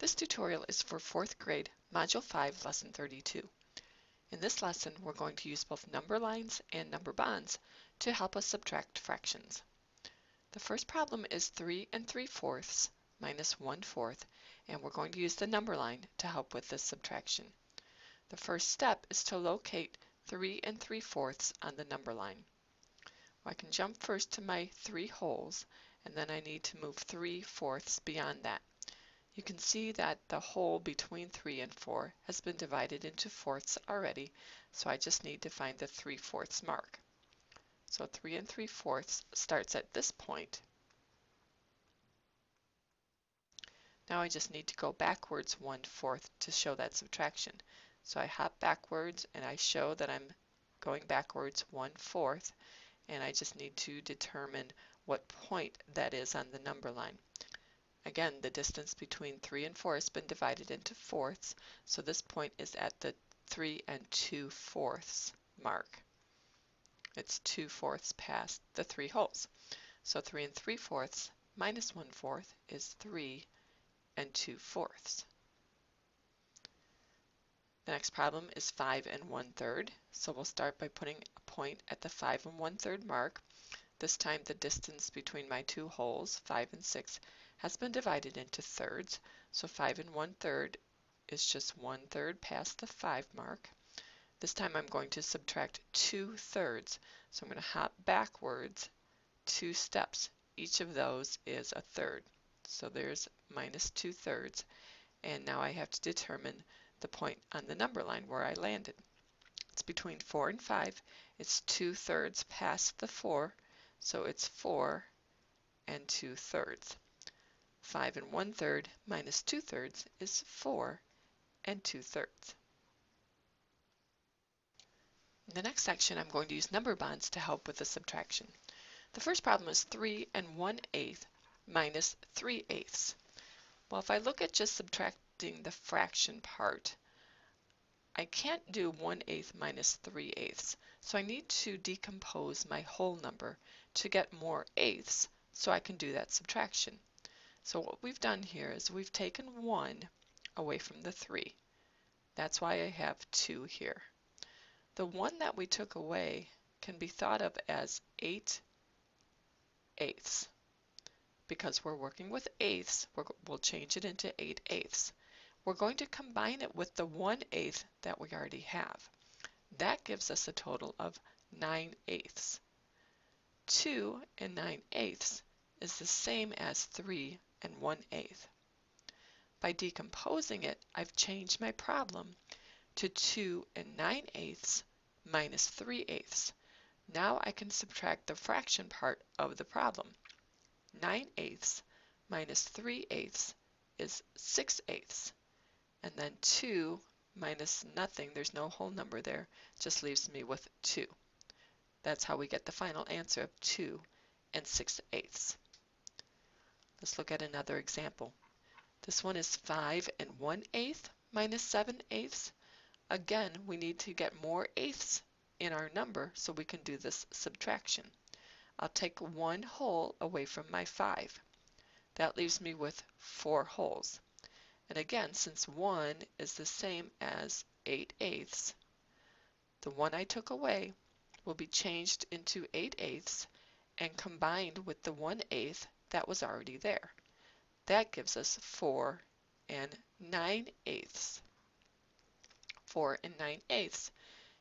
This tutorial is for 4th grade, Module 5, Lesson 32. In this lesson, we're going to use both number lines and number bonds to help us subtract fractions. The first problem is 3 3/4 minus 1/4, and we're going to use the number line to help with this subtraction. The first step is to locate 3 3/4 on the number line. Well, I can jump first to my 3 wholes, and then I need to move 3/4 beyond that. You can see that the whole between 3 and 4 has been divided into fourths already, so I just need to find the 3/4 mark. So 3 3/4 starts at this point. Now I just need to go backwards 1/4 to show that subtraction. So I hop backwards and I show that I'm going backwards 1/4, and I just need to determine what point that is on the number line. Again, the distance between 3 and 4 has been divided into fourths, so this point is at the 3 2/4 mark. It's 2/4 past the 3 wholes. So 3 3/4 minus 1/4 is 3 2/4. The next problem is 5 1/3, so we'll start by putting a point at the 5 1/3 mark. This time the distance between my 2 wholes, 5 and 6, has been divided into thirds, so 5 1/3 is just 1/3 past the 5 mark. This time I'm going to subtract 2/3, so I'm going to hop backwards 2 steps. Each of those is a third, so there's minus 2/3, and now I have to determine the point on the number line where I landed. It's between 4 and 5. It's 2/3 past the 4, so it's 4 2/3. 5 1/3 minus 2/3 is 4 2/3. In the next section, I'm going to use number bonds to help with the subtraction. The first problem is 3 1/8 minus 3/8. Well, if I look at just subtracting the fraction part, I can't do 1/8 minus 3/8, so I need to decompose my whole number to get more eighths so I can do that subtraction. So what we've done here is we've taken 1 away from the 3. That's why I have 2 here. The 1 that we took away can be thought of as 8/8. Because we're working with eighths, we'll change it into 8/8. We're going to combine it with the 1/8 that we already have. That gives us a total of 9/8. 2 9/8 is the same as 3 1/8. By decomposing it, I've changed my problem to 2 9/8 minus 3/8. Now I can subtract the fraction part of the problem. 9/8 minus 3/8 is 6/8. And then 2 minus nothing, there's no whole number there, just leaves me with 2. That's how we get the final answer of 2 6/8. Let's look at another example. This one is 5 1/8 minus 7/8. Again, we need to get more eighths in our number so we can do this subtraction. I'll take 1 whole away from my 5. That leaves me with 4 wholes. And again, since 1 is the same as 8/8, the 1 I took away will be changed into 8/8 and combined with the 1/8 that was already there. That gives us 4 9/8. 4 9/8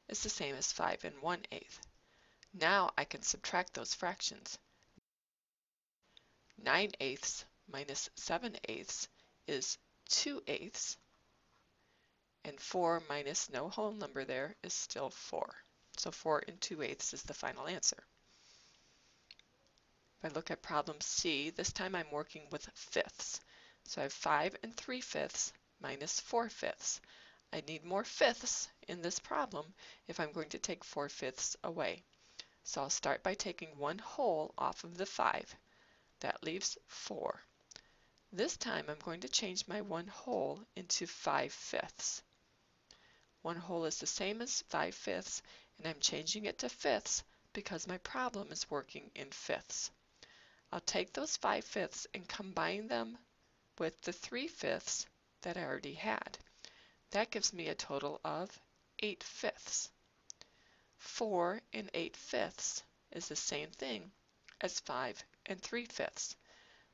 is the same as 5 1/8. Now I can subtract those fractions. 9/8 minus 7/8 is 2/8, and 4 minus no whole number there is still 4. So 4 2/8 is the final answer. If I look at problem C, this time I'm working with fifths. So I have 5 3/5 minus 4/5. I need more fifths in this problem if I'm going to take 4/5 away. So I'll start by taking 1 whole off of the 5. That leaves 4. This time I'm going to change my 1 whole into 5/5. 1 whole is the same as 5/5, and I'm changing it to fifths because my problem is working in fifths. I'll take those 5/5 and combine them with the 3/5 that I already had. That gives me a total of 8/5. 4 and 8/5 is the same thing as 5 and 3/5,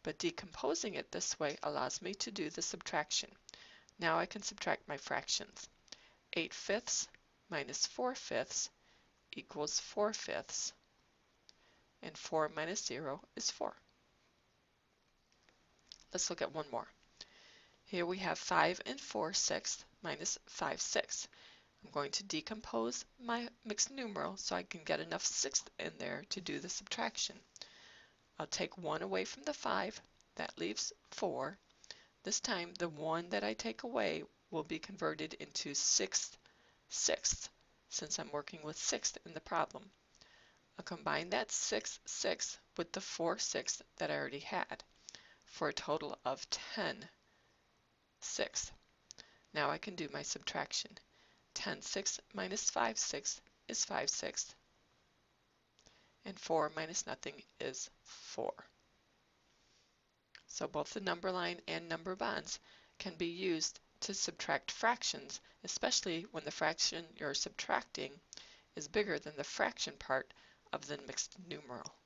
but decomposing it this way allows me to do the subtraction. Now I can subtract my fractions. 8/5 minus 4/5 equals 4/5, and 4 minus 0 is 4. Let's look at one more. Here we have 5 and 4/6 minus 5/6. I'm going to decompose my mixed numeral so I can get enough sixths in there to do the subtraction. I'll take 1 away from the 5. That leaves 4. This time the 1 that I take away will be converted into 6 sixths since I'm working with sixths in the problem. I'll combine that 6 sixths with the 4 sixths that I already had for a total of 10 sixths. Now I can do my subtraction. 10/6 minus 5/6 is 5/6, and 4 minus nothing is 4. So both the number line and number bonds can be used to subtract fractions, especially when the fraction you're subtracting is bigger than the fraction part of the mixed numeral.